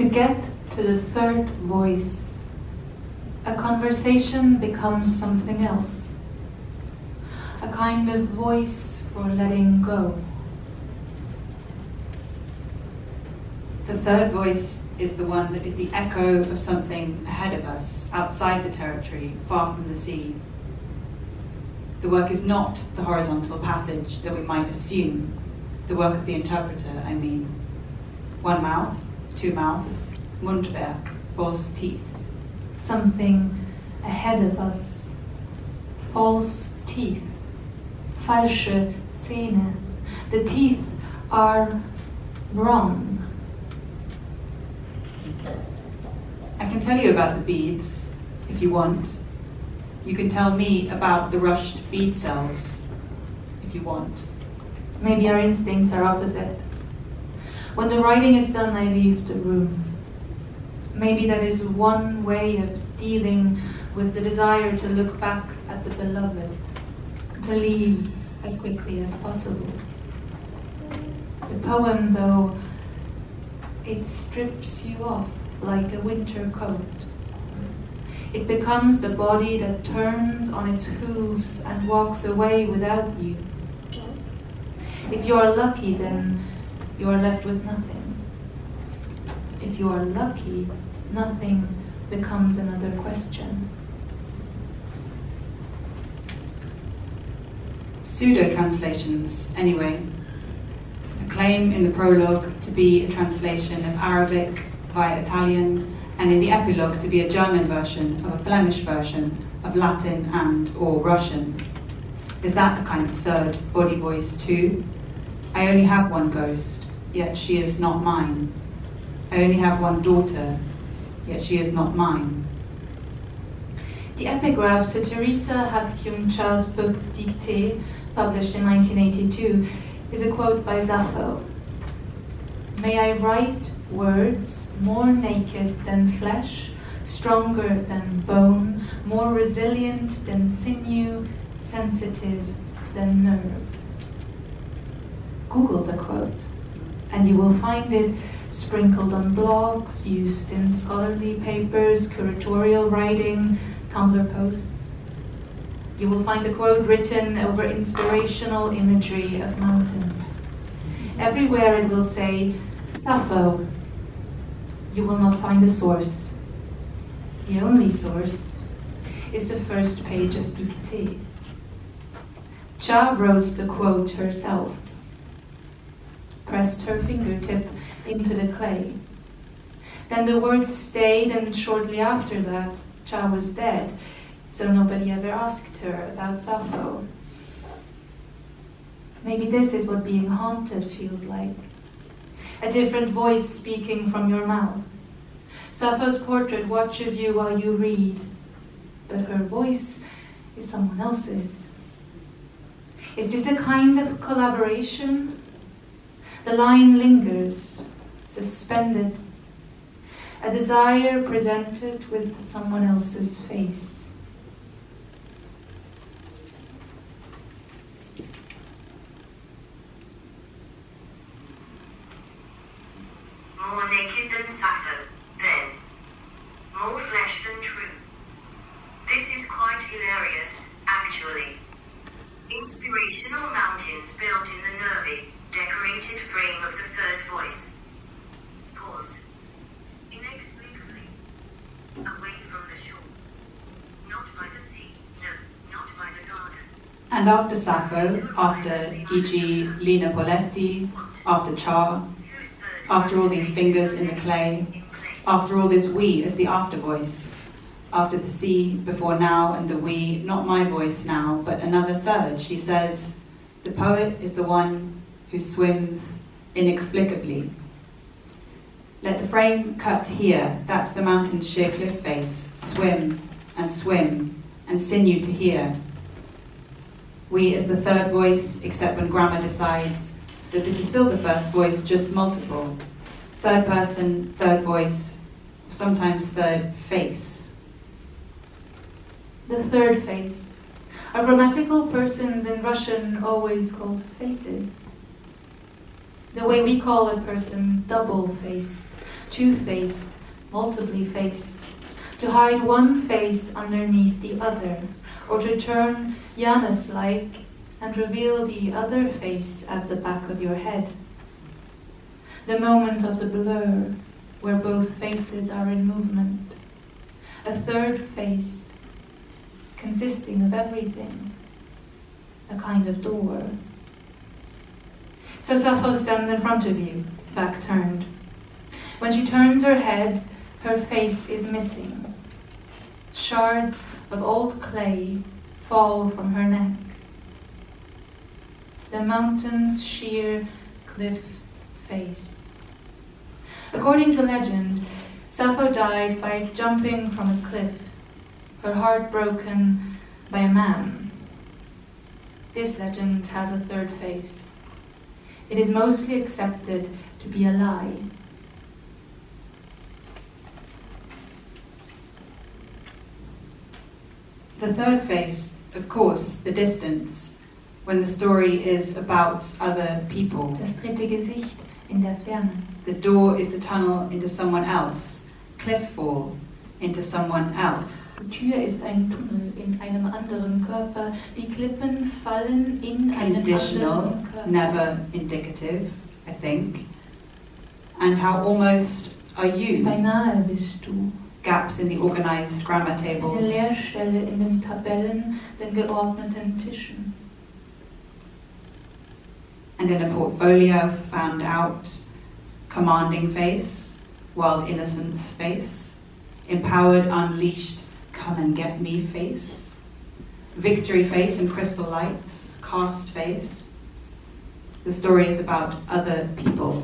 To get to the third voice, a conversation becomes something else, a kind of voice for letting go. The third voice is the one that is the echo of something ahead of us, outside the territory, far from the sea. The work is not the horizontal passage that we might assume, the work of the interpreter, I mean. One mouth, two mouths, Mundwerk, false teeth. Something ahead of us, false teeth, falsche Zähne. The teeth are wrong. I can tell you about the beads, if you want. You can tell me about the rushed bead cells, if you want. Maybe our instincts are opposite. When the writing is done, I leave the room. Maybe that is one way of dealing with the desire to look back at the beloved, to leave as quickly as possible. The poem, though, it strips you off like a winter coat. It becomes the body that turns on its hooves and walks away without you. If you are lucky, then you are left with nothing. If you are lucky, nothing becomes another question. Pseudo-translations, anyway. A claim in the prologue to be a translation of Arabic via Italian, and in the epilogue to be a German version of a Flemish version of Latin and/or Russian. Is that a kind of third body voice too? I only have one ghost, yet she is not mine. I only have one daughter, yet she is not mine. The epigraph to Teresa Hakyum-Cha's book Dictée, published in 1982, is a quote by Sappho. May I write words more naked than flesh, stronger than bone, more resilient than sinew, sensitive than nerve. Google the quote, and you will find it sprinkled on blogs, used in scholarly papers, curatorial writing, Tumblr posts. You will find the quote written over inspirational imagery of mountains. Everywhere it will say, Sappho. You will not find a source. The only source is the first page of Dictée. Cha wrote the quote herself, pressed her fingertip into the clay. Then the words stayed, and shortly after that, Cha was dead, so nobody ever asked her about Sappho. Maybe this is what being haunted feels like. A different voice speaking from your mouth. Sappho's portrait watches you while you read, but her voice is someone else's. Is this a kind of collaboration? The line lingers, suspended, a desire presented with someone else's face. More naked than Sappho, then. More flesh than true. This is quite hilarious, actually. Inspirational mountains built in the nervy, decorated frame of the third voice. Pause. Inexplicably. Away from the shore. Not by the sea, no, not by the garden. And after Sappho, after e.g. Lina Poletti, after Cha, after all these fingers in the clay, after all this we as the after voice, after the sea, before now, and the we, not my voice now, but another third, she says, the poet is the one who swims inexplicably. Let the frame cut here, that's the mountain's sheer cliff face, swim, and sinew to here. We is the third voice, except when grammar decides that this is still the first voice, just multiple. Third person, third voice, sometimes third face. The third face. Are grammatical persons in Russian always called faces? The way we call a person double-faced, two-faced, multiply faced, to hide one face underneath the other, or to turn Janus-like and reveal the other face at the back of your head. The moment of the blur, where both faces are in movement. A third face, consisting of everything. A kind of door. So Sappho stands in front of you, back turned. When she turns her head, her face is missing. Shards of old clay fall from her neck. The mountain's sheer cliff face. According to legend, Sappho died by jumping from a cliff, her heart broken by a man. This legend has a third face. It is mostly accepted to be a lie. The third face, of course, the distance, when the story is about other people. Das dritte Gesicht in der Ferne. The door is the tunnel into someone else, cliff fall into someone else. Die Tür ist ein Tunnel in einem anderen Körper. Die Klippen fallen in einen Conditional, anderen Körper. never indicative, I think. And how almost are you? Beinahe bist du. Gaps in the organized grammar Eine tables. Leerstelle in den Tabellen, den geordneten Tischen. And in a portfolio found out, commanding face, wild innocence face, empowered, unleashed, come and get me face, victory face and crystal lights, cast face. The story is about other people.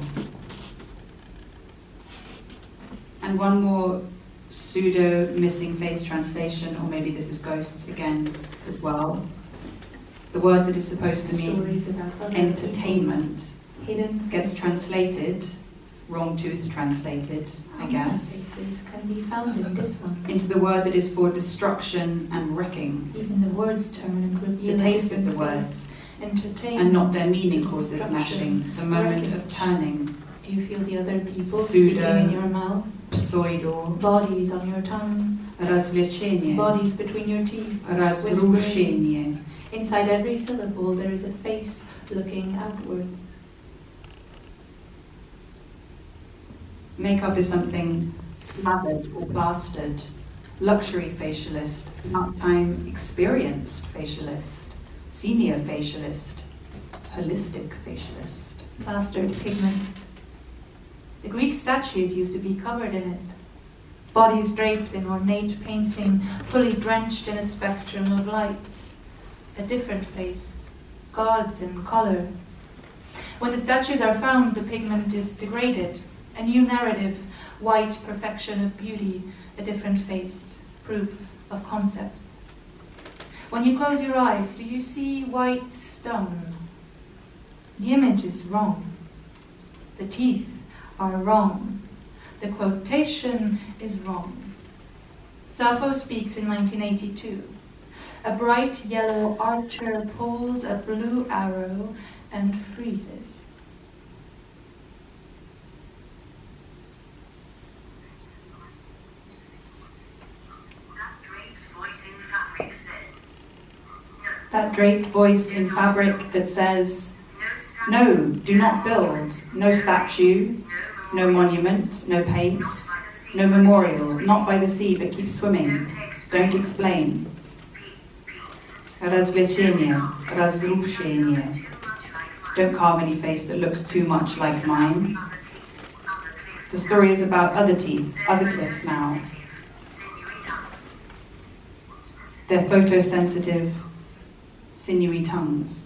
And one more pseudo missing face translation, or maybe this is ghosts again as well. The word that is supposed to mean Stories about other entertainment people. Hidden gets translated, wrong tooth translated, I guess, faces can be found in this one. into the word that is for destruction and wrecking. Even the words turn and reveal The a taste of the different words face. Entertainment. and not their meaning causes Destruction, smashing, the moment of wreckage. turning, Do you feel the other people Pseudo. speaking in your mouth? pseudo, Bodies on your tongue. razvlečenie, Bodies between your teeth. razrušenie. Inside every syllable there is a face looking outwards. Makeup is something slathered or plastered. Luxury facialist, part-time experienced facialist, senior facialist, holistic facialist. Plastered pigment. The Greek statues used to be covered in it. Bodies draped in ornate painting, fully drenched in a spectrum of light. A different face, gods in color. When the statues are found, the pigment is degraded. A new narrative, white perfection of beauty, a different face, proof of concept. When you close your eyes, do you see white stone? The image is wrong. The teeth are wrong. The quotation is wrong. Sappho speaks in 1982. A bright yellow archer pulls a blue arrow and freezes. That draped voice in fabric that says, no, do not build, no statue, no monument, no paint, no memorial, not by the sea, but keep swimming, don't explain. Razvlečenie, razrušenie. Don't carve any face that looks too much like mine. The story is about other teeth, other cliffs now. They're photosensitive, sinewy tongues.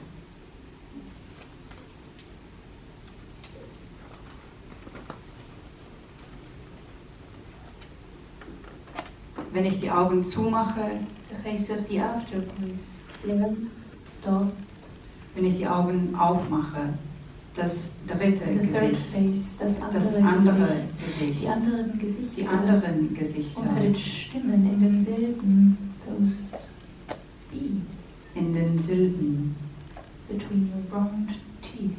Wenn ich die Augen zumache, The face of the afterpiece. Leer, dort. wenn ich die Augen aufmache, das dritte The third Gesicht, face, das andere Gesicht. Gesicht, Die anderen Gesichter. die anderen Gesichter Unter den Stimmen, in den Silben. Those beads in den Silben. between your wronged teeth.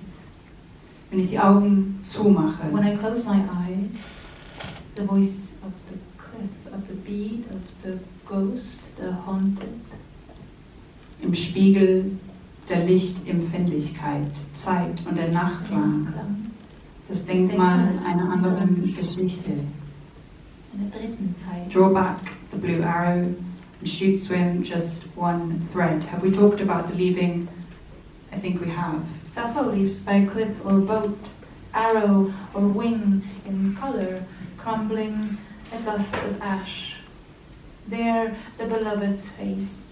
Wenn ich die Augen zumache, When I close my eyes, The voice of the cliff, of the beat, of the ghost, the haunted. Im Spiegel der Lichtempfindlichkeit, Zeit und der Nachklang. Das Denkmal einer anderen Geschichte. Einer dritten Zeit. Draw back the blue arrow and shoot swim just one thread. Have we talked about the leaving? I think we have. Sappho leaves by cliff or boat, arrow or wing in color, crumbling a gust of ash. There the beloved's face,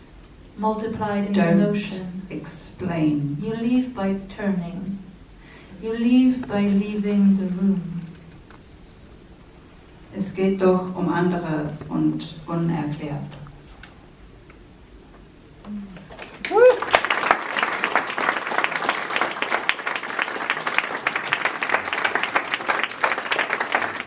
multiplied in Don't motion. Explain. You leave by turning. You leave by leaving the room. Es geht doch um andere und unerklärt.